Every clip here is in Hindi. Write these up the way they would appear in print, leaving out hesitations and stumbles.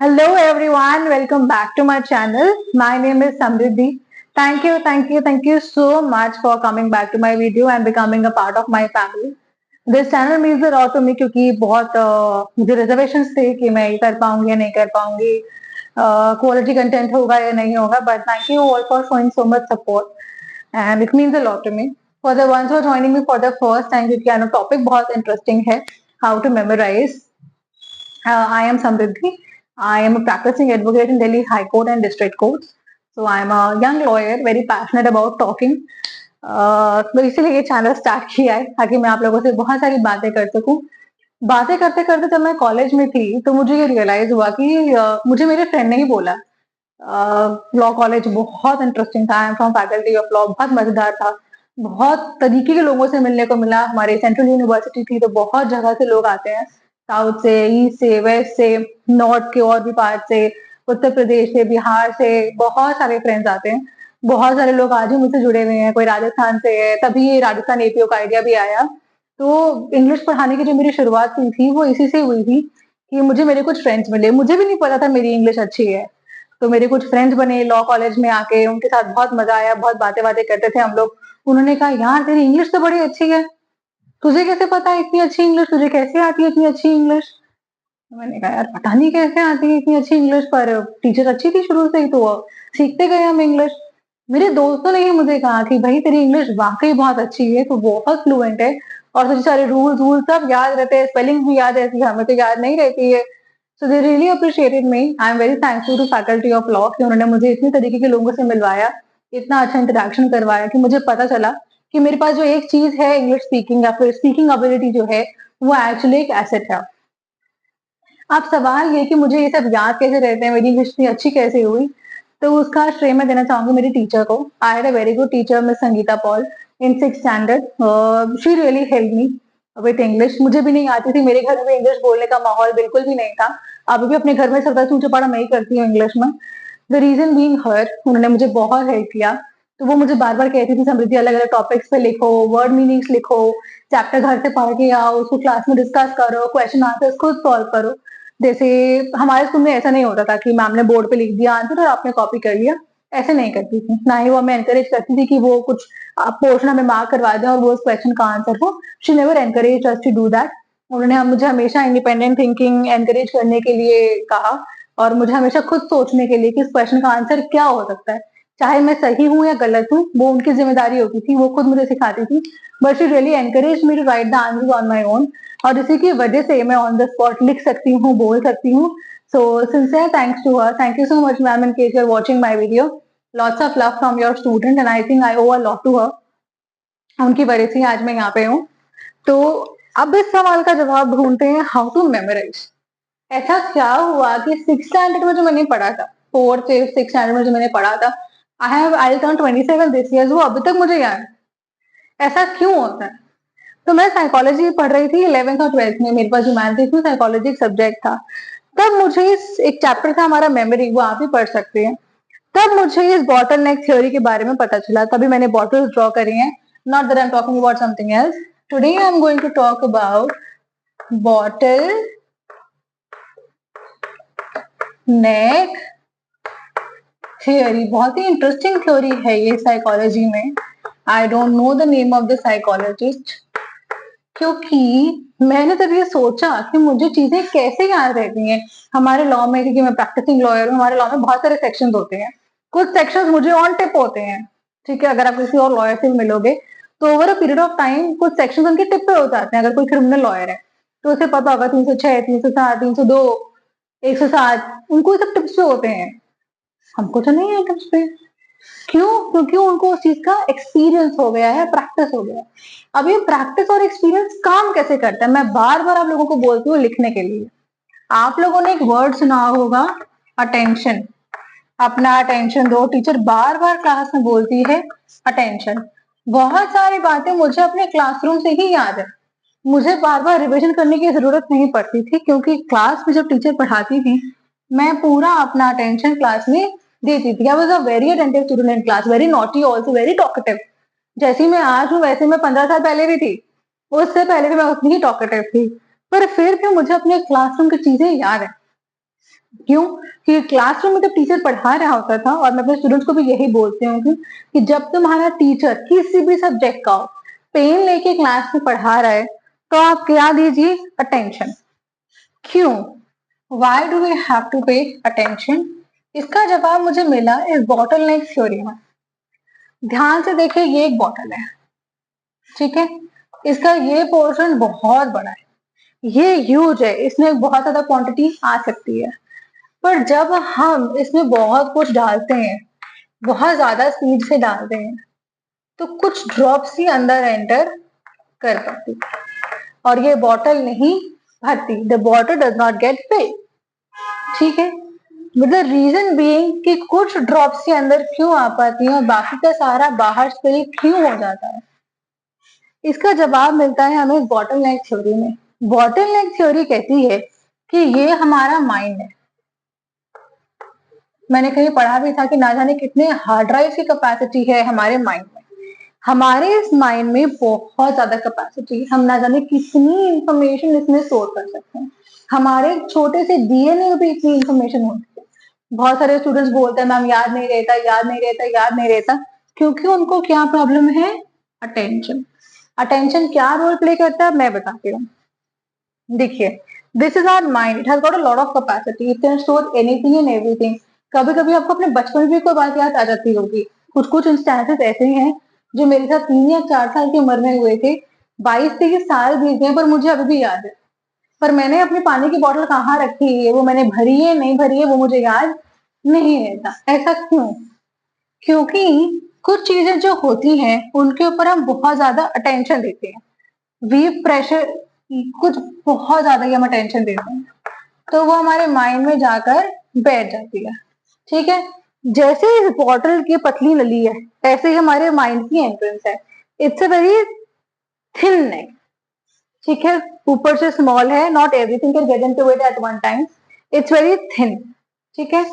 Hello everyone, welcome back to my channel. My name is Samriddhi. Thank you so much for coming back to my video and becoming a part of my family. This channel means a lot to me क्योंकि बहुत मुझे reservations थे कि मैं ये कर पाऊंगी या नहीं कर पाऊंगी, quality content होगा या नहीं होगा, but thank you all for showing so much support and it means a lot to me. For the ones who are joining me for the first time, क्योंकि I know topic बहुत interesting है, how to memorize. I am Samriddhi. I am a practicing advocate in Delhi High Court and District Courts. So I am a young lawyer, very passionate about talking. तो इसीलिए ये चैनल स्टार्ट किया है ताकि मैं आप लोगों से बहुत सारी बातें कर सकूं। बातें करते करते जब मैं कॉलेज में थी तो मुझे ये रियलाइज हुआ कि मुझे मेरे फ्रेंड ने ही बोला लॉ कॉलेज बहुत इंटरेस्टिंग था। I am from faculty of law, बहुत मजेदार था, बहुत तरीके के लोगों से मिलने को मिला। हमारे सेंट्रल यूनिवर्सिटी थी तो बहुत जगह से लोग आते हैं, साउथ से, ईस्ट से, वेस्ट से, नॉर्थ के और भी पार्ट से, उत्तर प्रदेश से, बिहार से, बहुत सारे फ्रेंड्स आते हैं। बहुत सारे लोग आज भी मुझसे जुड़े हुए हैं, कोई राजस्थान से है, तभी ये राजस्थान एपीओ का आइडिया भी आया। तो इंग्लिश पढ़ाने की जो मेरी शुरुआत हुई थी वो इसी से हुई थी कि मुझे मेरे कुछ फ्रेंड्स मिले। मुझे भी नहीं पता था मेरी इंग्लिश अच्छी है, तो मेरे कुछ फ्रेंड्स बने लॉ कॉलेज में आके, उनके साथ बहुत मजा आया, बहुत बातें बातें करते थे हम लोग। उन्होंने कहा यार तेरी इंग्लिश तो बड़ी अच्छी है, तुझे कैसे पता है इतनी अच्छी इंग्लिश, तुझे कैसे आती है इतनी अच्छी इंग्लिश। मैंने कहा यार पता नहीं कैसे आती है इतनी अच्छी इंग्लिश, पर टीचर अच्छी थी शुरू से ही तो सीखते गए हम इंग्लिश। मेरे दोस्तों ने ही मुझे कहा कि भाई तेरी इंग्लिश वाकई बहुत अच्छी है, तो बहुत फ्लुएंट है और तुझे सारे रूल्स वूल सब याद रहते हैं, स्पेलिंग भी याद रहती है, हमें तो याद नहीं रहती है। So they really appreciated me. I am very thankful to faculty of law कि उन्होंने मुझे इतने तरीके के लोगों से मिलवाया, इतना अच्छा इंटरेक्शन करवाया कि मुझे पता चला कि मेरे पास जो एक चीज है इंग्लिश स्पीकिंग या फिर स्पीकिंग एबिलिटी जो है वो एक्चुअली एक एसेट है। अब सवाल ये कि मुझे ये सब याद कैसे रहते हैं, मेरी इंग्लिश इतनी अच्छी कैसे हुई, तो उसका श्रेय मैं देना चाहूंगी मेरी टीचर को। I had a very good teacher miss Sangeeta Paul in 6th standard. She really help me with English. मुझे भी नहीं आती थी, मेरे घर में इंग्लिश बोलने का माहौल बिल्कुल भी नहीं था। अभी भी अपने घर में सबका चूचा पड़ा मैं ही करती हूँ इंग्लिश में। द रीजन बीइंग हर, उन्होंने मुझे बहुत हेल्प किया। तो वो मुझे बार बार कहती थी समृद्धि अलग अलग टॉपिक्स पे लिखो, वर्ड मीनिंग्स लिखो, चैप्टर घर से पढ़ के आओ, उसको क्लास में डिस्कस करो, क्वेश्चन आंसर खुद सॉल्व करो। जैसे हमारे स्कूल में ऐसा नहीं होता था कि मैम ने बोर्ड पे लिख दिया आंसर और आपने कॉपी कर लिया, ऐसे नहीं करती थी। ना ही वो हमें एनकरेज करती थी कि वो कुछ पोर्शन हमें मार्क करवा दें और वो उस क्वेश्चन का आंसर हो। She never encourage us to do that. उन्होंने मुझे हमेशा इंडिपेंडेंट थिंकिंग एनकरेज करने के लिए कहा और मुझे हमेशा खुद सोचने के लिए कि इस क्वेश्चन का आंसर क्या हो सकता है, चाहे मैं सही हूँ या गलत हूँ, वो उनकी जिम्मेदारी होती थी, वो खुद मुझे सिखाती थी। But she really encourage me to write the answer on my own, और इसी की वजह से मैं ऑन द स्पॉट लिख सकती हूँ, बोल सकती हूँ। So sincere thanks to her. Thank you so much ma'am in case you are watching my video. Lots of love from your student and I think I owe a lot to her. उनकी वजह से आज मैं यहाँ पे हूँ। तो अब इस सवाल का जवाब ढूंढते हैं, हाउ टू मेमोराइज। ऐसा क्या हुआ कि 6th स्टैंडर्ड में जो मैंने पढ़ा था, 4th से 6th स्टैंडर्ड में जो मैंने पढ़ा था, आई टर्न 27 दिस ईयर, वो अभी तक मुझे याद है। ऐसा क्यों होता है? तो मैं साइकोलॉजी पढ़ रही थी 11th और 12th में, मेरे पास ह्यूमैनिटीज में साइकोलॉजी एक सब्जेक्ट था। तब मुझे एक चैप्टर था हमारा मेमोरी, वो आप ही पढ़ सकते हैं। तब मुझे इस बॉटल नेक थ्योरी के बारे में पता चला, तभी मैंने बॉटल्स ड्रॉ करी हैं। Not that I am talking about something else. Today I am going to talk about bottle neck theory. बहुत ही इंटरेस्टिंग थ्योरी है ये साइकोलॉजी में। I don't know the name of the psychologist, क्योंकि मैंने तब ये सोचा कि मुझे चीजें कैसे याद रहती हैं। हमारे लॉ में, क्योंकि मैं प्रैक्टिसिंग लॉयर हूँ, हमारे लॉ में बहुत सारे सेक्शंस होते हैं। कुछ सेक्शंस मुझे ऑन टिप होते हैं, ठीक है, अगर आप किसी और लॉयर से मिलोगे तो over a period of time कुछ सेक्शंस उनके टिप पे हो जाते हैं। अगर कोई क्रिमिनल लॉयर है तो उसे पता होगा 306, 307, 302, 107, उनको सब टिप्स पे होते हैं। हमको तो नहीं है टिप्स पे। क्यों? क्योंकि उनको उस चीज का एक्सपीरियंस हो गया है, प्रैक्टिस हो गया है। अब ये प्रैक्टिस और एक्सपीरियंस काम कैसे करता है, मैं बार बार आप लोगों को बोलती हूँ लिखने के लिए। आप लोगों ने एक वर्ड सुना होगा, अटेंशन। अपना अटेंशन दो, टीचर बार बार क्लास में बोलती है अटेंशन। बहुत सारी बातें मुझे अपने क्लासरूम से ही याद है, मुझे बार बार रिविजन करने की जरूरत नहीं पड़ती थी, क्योंकि क्लास में जब टीचर पढ़ाती थी मैं पूरा अपना अटेंशन क्लास में देती थी। I was a very attentive student in class, very naughty, also very talkative. जैसी मैं आज हूँ वैसे मैं 15 साल पहले भी थी, उससे पहले भी मैं उतनी ही टॉकेटिव थी। पर फिर भी मुझे अपने क्लासरूम की चीजें याद है। क्यों? क्योंकि क्लासरूम में जब टीचर पढ़ा रहा होता था, और मैं अपने स्टूडेंट्स को भी यही बोलती हूँ कि जब तुम्हारा टीचर किसी भी सब्जेक्ट का पेन लेके क्लास में पढ़ा रहा है तो आप क्या दीजिए? अटेंशन। क्यों? Why do we have to pay attention? इसका जवाब मुझे मिला इस बॉटल नेक थ्योरी में। ध्यान से देखिए, ये एक बॉटल है, ठीक है, इसका ये पोर्शन बहुत बड़ा है, ये ह्यूज है, इसमें बहुत ज्यादा क्वांटिटी आ सकती है। पर जब हम इसमें बहुत कुछ डालते हैं, बहुत ज्यादा स्पीड से डालते हैं, तो कुछ ड्रॉप्स ही अंदर एंटर कर पाती और ये बॉटल नहीं भरती। The bottle does not get fill, ठीक है। द रीजन बीइंग कि कुछ ड्रॉप्स ही अंदर क्यों आ पाती हैं और बाकी का सारा बाहर स्पिल क्यों हो जाता है? इसका जवाब मिलता है हमें बॉटल नेक थ्योरी में। बॉटल नेक थ्योरी कहती है कि ये हमारा माइंड है। मैंने कहीं पढ़ा भी था कि ना जाने कितने हार्ड ड्राइव की कैपेसिटी है हमारे माइंड में। हमारे इस माइंड में बहुत ज्यादा कैपेसिटी, हम ना जाने कितनी इंफॉर्मेशन इसमें स्टोर कर सकते हैं। हमारे छोटे से डीएनए में भी इतनी इंफॉर्मेशन होती है। बहुत सारे स्टूडेंट्स बोलते हैं मैम याद नहीं रहता, याद नहीं रहता, याद नहीं रहता, क्योंकि उनको क्या प्रॉब्लम है? अटेंशन। अटेंशन क्या रोल प्ले करता है मैं बताती हूँ। देखिए, this is our mind, it has got a lot of capacity, it can store anything and everything. कभी कभी आपको अपने बचपन की कोई बात याद आ जाती होगी। कुछ कुछ इंस्टेंसेस ऐसे हैं जो मेरे साथ 3 या 4 साल की उम्र में हुए थे, 22-23 साल बीत गए पर मुझे अभी भी याद है। पर मैंने अपनी पानी की बोतल कहाँ रखी है, वो मैंने भरी है नहीं भरी है, वो मुझे याद नहीं रहता। ऐसा क्यों? क्योंकि कुछ चीजें जो होती हैं उनके ऊपर हम बहुत ज्यादा अटेंशन देते हैं। वी प्रेशर, कुछ बहुत ज्यादा ही हम अटेंशन देते हैं तो वो हमारे माइंड में जाकर बैठ जाती है, ठीक है। जैसे इस बॉटल की पतली नली है, ऐसे ही हमारे माइंड की एंट्रेंस है। इट्स अ वेरी थिन नेक, ठीक है, ऊपर से स्मॉल है, not everything can get into it at one time, it's very thin, ठीक है।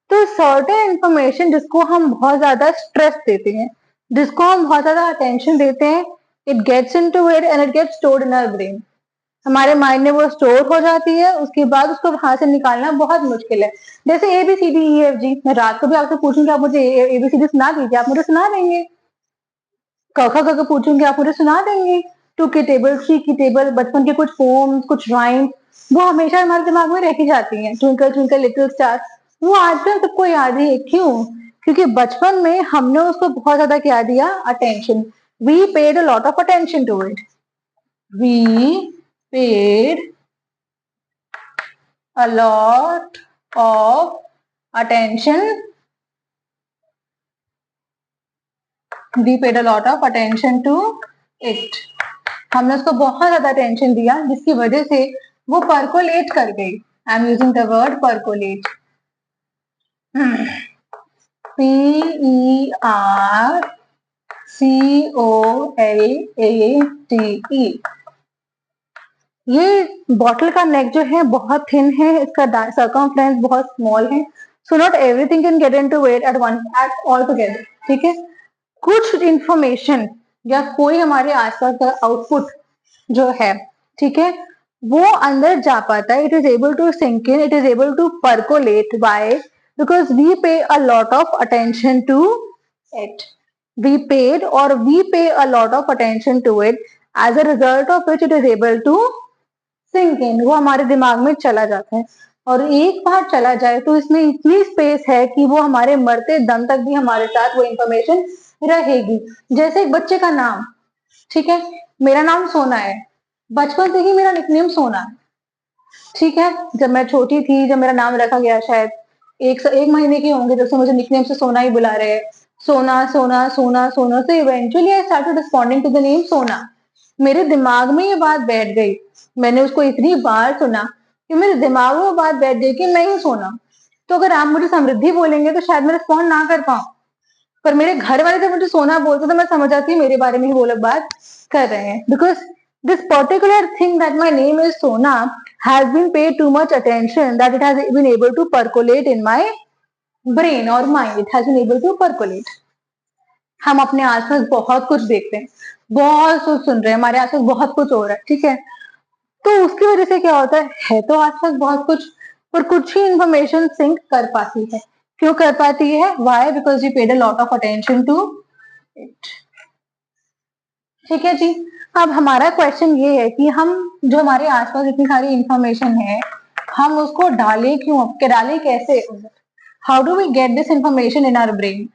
तो सर्टेन इंफॉर्मेशन जिसको हम बहुत ज्यादा स्ट्रेस देते हैं, जिसको हम बहुत ज्यादा अटेंशन देते हैं, it gets into it and it gets stored in our brain. हमारे माइंड में वो स्टोर हो जाती है, उसके बाद उसको वहां से निकालना बहुत मुश्किल है। जैसे ABCDEFG, मैं रात को भी आपसे पूछूंगी आप मुझे ABCD सुना दीजिए, आप मुझे सुना देंगे। क ख ग घ पूछूंगी आप मुझे सुना देंगे। 2 की टेबल, 3 की टेबल, बचपन के कुछ पोम्स, कुछ राइम्स, वो हमेशा हमारे दिमाग में रह जाती हैं। ट्विंकल ट्विंकल लिटिल स्टार, वो आज भी हम सबको याद है। क्यों? क्योंकि बचपन में हमने उसको बहुत ज्यादा क्या दिया? Attention. We paid a lot of attention to it, we paid a lot of attention, we paid a lot of attention to it। हमने उसको बहुत ज्यादा अटेंशन दिया जिसकी वजह से वो परकोलेट कर गई। I am using the word percolate, PERCOLATE। ये बॉटल का नेक जो है बहुत थिन है, इसका सर्कमफ्रेंस बहुत स्मॉल है, so not everything can get into it at all together, ठीक है। कुछ इंफॉर्मेशन या कोई हमारे आसपास का आउटपुट जो है, ठीक है, वो अंदर जा पाता है। It is able to sink in, it is able to percolate, by because we pay a lot of attention to it. We paid और we pay a lot of attention to it, as a result of which it is able to sink in, वो हमारे दिमाग में चला जाता है। और एक बार चला जाए तो इसमें इतनी स्पेस है कि वो हमारे मरते दम तक भी हमारे साथ वो इंफॉर्मेशन रहेगी। जैसे एक बच्चे का नाम, ठीक है, मेरा नाम सोना है, बचपन से ही मेरा निकनेम सोना है, ठीक है। जब मैं छोटी थी, जब मेरा नाम रखा गया, शायद एक महीने की होंगे जब से मुझे निकनेम से सोना ही बुला रहे हैं, सोना सोना सोना सोना, से eventually I started responding to the name Sona. मेरे दिमाग में ये बात बैठ गई, मैंने उसको इतनी बार सुना कि मेरे दिमाग में वो बात बैठ गई कि मैं ही सोना। तो अगर आप मुझे समृद्धि बोलेंगे तो शायद मैं रिस्पॉन्ड ना कर पाऊं, पर मेरे घर वाले जब मुझे सोना बोलते तो मैं समझ जाती मेरे बारे में ही वो लोग बात कर रहे हैं। Because this particular thing that my name is Sona has been paid too much attention that it has been able to percolate in my brain और mind, it has been able to percolate. हम अपने आसपास बहुत कुछ देखते हैं, बहुत कुछ सुन रहे हैं, हमारे आसपास बहुत कुछ हो रहा है, ठीक है। तो उसकी वजह से क्या होता है तो आसपास बहुत कुछ, पर कुछ ही इंफॉर्मेशन सिंक कर पाती है। क्यों कर पाती है? Why? Because you paid a lot of attention to it. ठीक है जी। अब हमारा क्वेश्चन ये है कि हम जो हमारे आसपास इतनी सारी इंफॉर्मेशन है, हम उसको डालें क्यों, डालें कैसे? How do we get this information in our brain?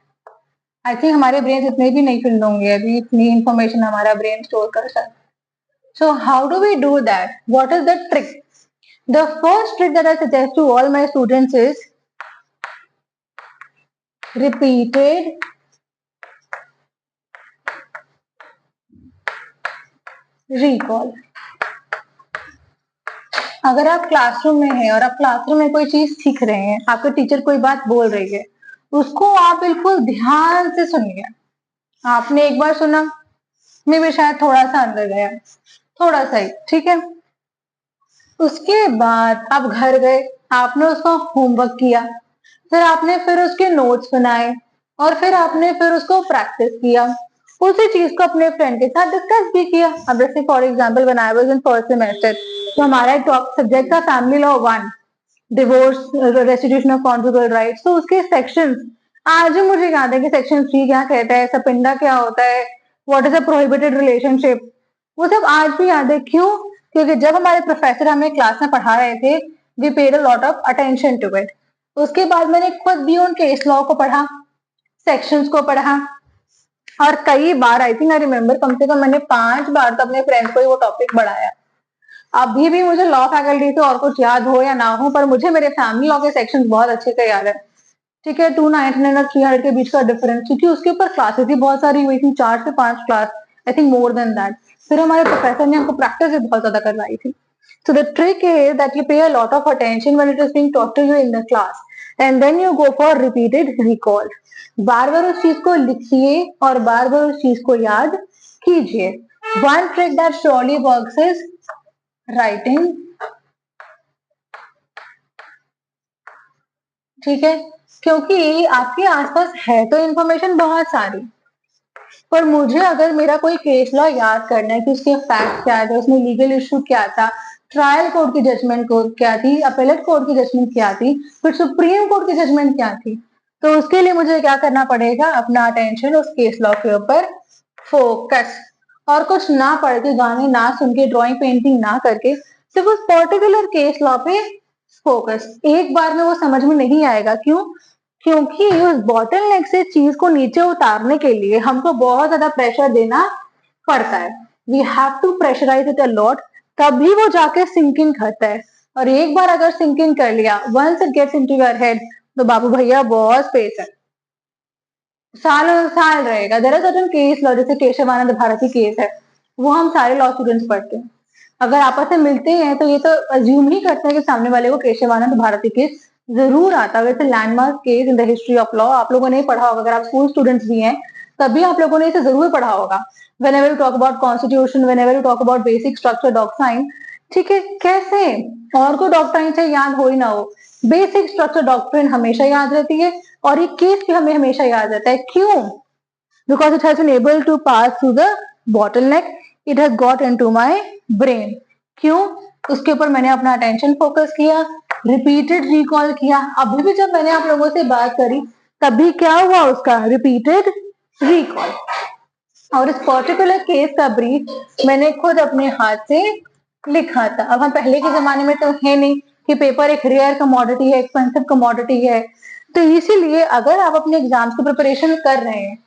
I think हमारे ब्रेन इतने भी नहीं फिल होंगे अभी इतनी इंफॉर्मेशन हमारा ब्रेन स्टोर कर सकता। So how do we do that? What is the trick? The first trick that I suggest to all my students is repeated recall. अगर आप क्लासरूम में हैं और आप क्लासरूम में कोई चीज सीख रहे हैं, आपके टीचर कोई बात बोल रही है, उसको आप बिल्कुल ध्यान से सुनिए। आपने एक बार सुना, मैं भी शायद थोड़ा सा अंदर गया, थोड़ा सा ही, ठीक है। उसके बाद आप घर गए, आपने उसका होमवर्क किया, फिर उसके नोट्स बनाए और फिर आपने फिर उसको प्रैक्टिस किया, उसी चीज को अपने फ्रेंड के साथ डिस्कस भी किया। अब जैसे for example when I was in first semester, तो हमारा एक टॉप सब्जेक्ट था family law 1, divorce, restitution of conjugal rights. तो उसके सेक्शंस आज भी मुझे याद है कि सेक्शन 3 क्या कहता है, सपिंडा क्या होता है, what is a prohibited relationship, वो सब आज भी याद है। क्यों? क्योंकि जब हमारे प्रोफेसर हमें क्लास में पढ़ा रहे थे, we paid a lot of attention to it. उसके बाद मैंने खुद भी उन केस लॉ को पढ़ा, सेक्शंस को पढ़ा, और कई बार, आई थिंक आई रिमेम्बर, कम से कम मैंने 5 बार तो अपने फ्रेंड को ही वो टॉपिक पढ़ाया। अभी भी मुझे लॉ फैकल्टी से और कुछ याद हो या ना हो, पर मुझे मेरे फैमिली लॉ के सेक्शन बहुत अच्छे से याद है। ठीक है, 299 और 300 के बीच का डिफरेंस, क्योंकि उसके ऊपर क्लासेस भी बहुत सारी हुई थी, 4 से 5 class, I think more than that. फिर हमारे प्रोफेसर ने हमको प्रैक्टिस भी बहुत ज्यादा करवाई थी। So the trick is that you pay a lot of attention when it is being taught to you in the class, and then you go for repeated recall. बार बार उस चीज को लिखिए और बार बार उस चीज को याद कीजिए। One trick that surely works is writing. ठीक है, क्योंकि आपके आसपास है तो इंफॉर्मेशन बहुत सारी, पर मुझे अगर मेरा कोई केस लॉ याद करना है कि उसके फैक्ट क्या थे, उसमें लीगल इशू क्या था, ट्रायल कोर्ट की जजमेंट क्या थी, अपेलेट कोर्ट की जजमेंट क्या थी, फिर सुप्रीम कोर्ट की जजमेंट क्या थी, तो उसके लिए मुझे क्या करना पड़ेगा? अपना अटेंशन उस केस लॉ के ऊपर फोकस, और कुछ ना पढ़ के, गाने ना सुन के, ड्राइंग पेंटिंग ना करके, सिर्फ उस पर्टिकुलर केस लॉ पे फोकस। एक बार में वो समझ में नहीं आएगा। क्यों? क्योंकि उस बॉटल नेक से चीज को नीचे उतारने के लिए हमको बहुत ज्यादा प्रेशर देना पड़ता है। We have to pressurise it a lot, तभी वो जाके सिंक इन करता है। और एक बार अगर सिंक इन कर लिया, once it gets into your head, तो बाबू भैया बहुत स्पेस है, सालों साल रहेगा। There are certain case law, जैसे केशवानंद भारती केस है, वो हम सारे लॉ स्टूडेंट्स पढ़ते हैं। अगर आपस में मिलते हैं तो ये तो अज्यूम ही करते हैं कि सामने वाले को केशवानंद भारती केस जरूर आता है। वैसे landmark case in the history of law आप लोगों ने पढ़ा होगा, अगर आप स्कूल स्टूडेंट्स भी हैं तभी आप लोगों ने इसे जरूर पढ़ा होगा। whenever you talk about constitution, whenever you talk about basic structure doctrine, ठीक है, कैसे और को डॉक्ट्राइन से याद हो ही ना हो, बेसिक स्ट्रक्चर डॉक्ट्रिन हमेशा याद रहती है, और ये केस भी हमें हमेशा याद रहता है। क्यों? Because it has been able to pass through the bottleneck, it has got into my brain. क्यों? उसके ऊपर मैंने अपना अटेंशन फोकस किया, रिपीटेड रिकॉल किया। अभी भी जब मैंने आप लोगों से बात करी, तभी क्या हुआ? उसका रिपीटेड रिकॉल। और इस पर्टिकुलर केस का ब्रीफ मैंने खुद अपने हाथ से लिखा था। अब हम पहले के जमाने में तो है नहीं कि पेपर एक रेयर कमोडिटी है, एक्सपेंसिव कमोडिटी है, तो इसीलिए अगर आप अपने एग्जाम्स की प्रिपरेशन कर रहे हैं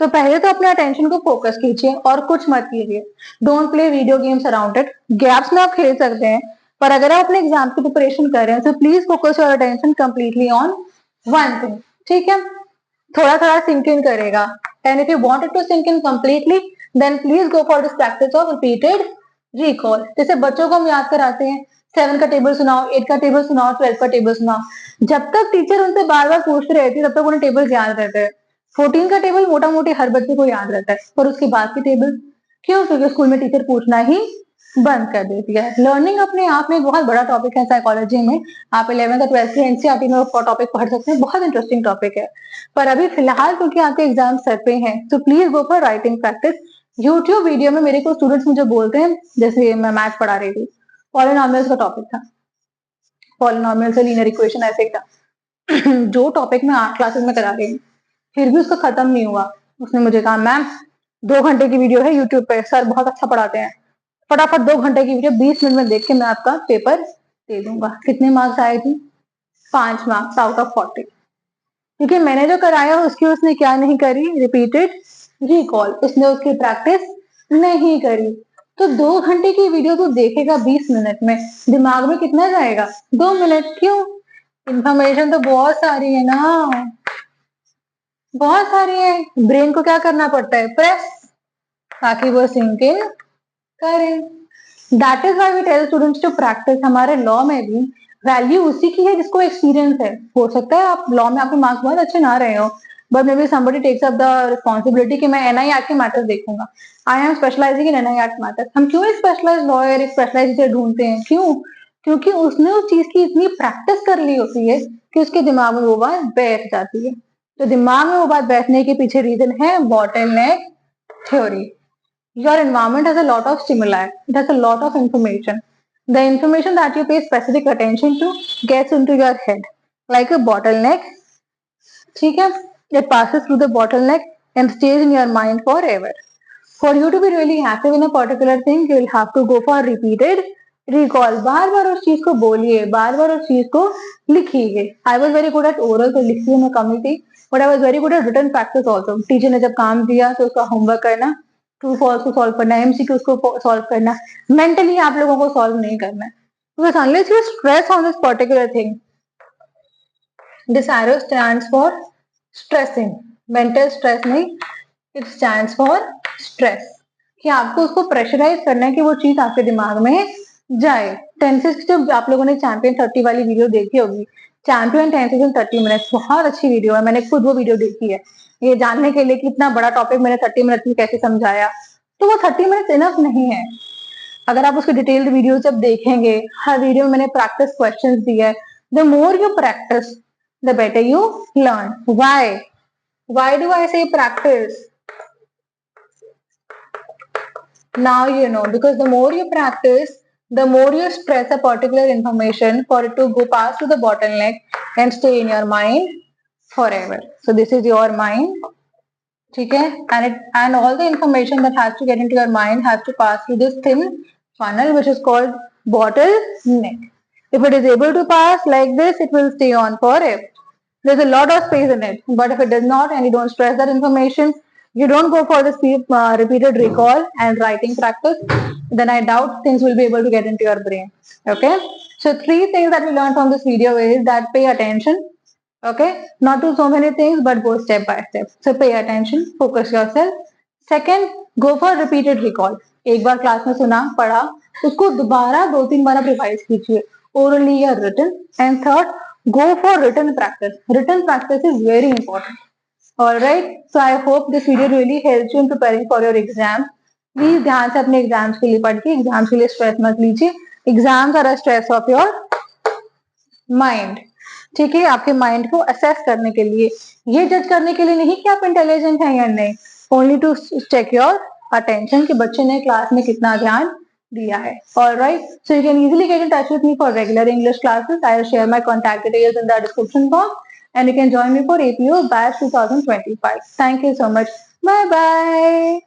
तो पहले तो अपने अटेंशन को फोकस कीजिए और कुछ मत कीजिए। Don't play video games around it. Gaps में आप खेल सकते हैं, पर अगर आप अपने एग्जाम की प्रिपरेशन कर रहे हैं तो please focus your attention completely on one thing. ठीक है, थोड़ा थोड़ा सिंक इन करेगा, and if you want it to sink in completely, then please go for this practice of repeated recall. जैसे बच्चों को हम याद कराते हैं, 7 का टेबल सुनाओ, 8 का टेबल सुनाओ, 12 का टेबल सुनाओ। जब तक टीचर उनसे बार बार पूछते रहती है तब तक उन्हें टेबल याद रहते हैं। 14 का टेबल मोटा मोटी हर बच्चे को याद रहता है, पर उसके बाद की टेबल क्यों? क्योंकि स्कूल में टीचर पूछना ही बंद कर देती है। लर्निंग अपने आप में एक बहुत बड़ा टॉपिक है साइकोलॉजी में। आप 11th और 12th के एनसीईआरटी में टॉपिक पढ़ सकते हैं, बहुत इंटरेस्टिंग टॉपिक है। पर अभी फिलहाल क्योंकि आपके एग्जाम सर पे हैं, तो please go for writing practice. YouTube video में मेरे को स्टूडेंट्स मुझे बोलते हैं, जैसे मैं मैथ पढ़ा रही थी, पॉलिनॉमियल्स का टॉपिक था, पॉलिनोमियल से लीनियर इक्वेशन ऐसे ही था। जो टॉपिक मैं 8 क्लासेस में करा रही हूँ फिर भी उसका खत्म नहीं हुआ। उसने मुझे कहा मैम 2 घंटे की वीडियो है यूट्यूब पे, सर बहुत अच्छा पढ़ाते हैं, फटाफट 2 घंटे की वीडियो 20 मिनट में देख के मैं आपका पेपर दे दूंगा। कितने मार्क्स आए थे? 5 मार्क्स आउट ऑफ 40। क्योंकि मैंने जो कराया उसकी उसने क्या नहीं करी, रिपीटेड रिकॉल, उसने उसकी प्रैक्टिस नहीं करी। तो 2 घंटे की वीडियो तो देखेगा 20 मिनट में, दिमाग में कितना जाएगा? 2 मिनट। क्यों? इंफॉर्मेशन तो बहुत सारी है ना, बहुत सारी है। ब्रेन को क्या करना पड़ता है? प्रेस, ताकि वो सिंक इन करे। That is why we tell students to practice. हमारे लॉ में भी वैल्यू उसी की है जिसको एक्सपीरियंस है। हो सकता है आप लॉ में आपके मार्क्स बहुत अच्छे ना रहे हो, but maybe somebody takes up the responsibility कि मैं एनआई एक्ट के मैटर्स देखूंगा, I am specialising in NI act matters. हम क्यों एक स्पेशलाइज लॉयर, एक स्पेशलाइज टीचर ढूंढते हैं? क्यों? क्योंकि उसने उस चीज की इतनी प्रैक्टिस कर ली होती है कि उसके दिमाग में वो बात बैठ जाती है। तो दिमाग में वो बात बैठने के पीछे रीजन है bottleneck theory. Your environment has a lot of stimuli. It has a lot of information. The information that you pay specific attention to gets into your head like a bottleneck. ठीक है? It passes through the bottleneck and stays in your mind forever. For you to be really active in a particular thing, you will have to go for repeated recall. बार बार उस चीज को बोलिए, बार बार उस चीज को लिखिए। I was very good at oral, तो लिखती हूँ मैं कमी थी, but I was very good at written practice also. Teacher ने जब काम दिया तो उसका होमवर्क करना, ट्रू फॉल्स को सॉल्व करना, एमसीक्यू को सॉल्व करना, मेंटली आप लोगों को सॉल्व नहीं करना है। Because unless you stress on this particular thing, this arrow stands for stressing, mental stress नहीं, it stands for stress, कि आपको उसको प्रेशराइज करना है कि वो चीज आपके दिमाग में जाए। टेंसेस की जो आप लोगों ने चैंपियन 30 वाली वीडियो देखी होगी, चैंपियन टेंसेस इन 30 मिनट्स, बहुत अच्छी वीडियो है, मैंने खुद वो वीडियो देखी है ये जानने के लिए कि इतना बड़ा टॉपिक मैंने 30 मिनट में कैसे समझाया। तो वो 30 मिनट्स इनफ नहीं है। अगर आप उसके डिटेल्ड वीडियो जब देखेंगे, हर वीडियो में मैंने प्रैक्टिस क्वेश्चंस दिया है। The more you practice the better you learn. Why do I से practice? Now you know, because the more you practice, the more you stress a particular information for it to go past to the bottleneck and stay in your mind forever. So this is your mind, ठीक है? And all the information that has to get into your mind has to pass through this thin funnel which is called bottleneck. If it is able to pass like this, it will stay on forever. There's a lot of space in it, but if it does not and you don't stress that information, you don't go for this repeated recall and writing practice, then I doubt things will be able to get into your brain. Okay, so 3 things that we learned from this video is that pay attention. Okay, not to so many things, but go step by step. So pay attention, focus yourself. Second, go for repeated recall. एक बार क्लास में सुना पढ़ा, उसको दोबारा 2-3 बार आप रिवाइज कीजिए, orally या written. And third, go for written practice. Written practice is very important. Alright, so I hope this video really helps you in preparing for your exam. Please ध्यान से अपने एग्जाम्स के लिए पढ़िए, एग्जाम्स के लिए स्ट्रेस मत लीजिए। Exams are a stress of your mind, ठीक है? आपके माइंड को असेस करने के लिए, ये जज करने के लिए नहीं कि आप इंटेलिजेंट हैं या नहीं, only to check your attention कि बच्चे ने क्लास में कितना ध्यान दिया है। Alright, so you can easily get in touch with me for regular English classes. I will share my contact details in the description box, and you can join me for APO Batch 2025. Thank you so much. Bye bye.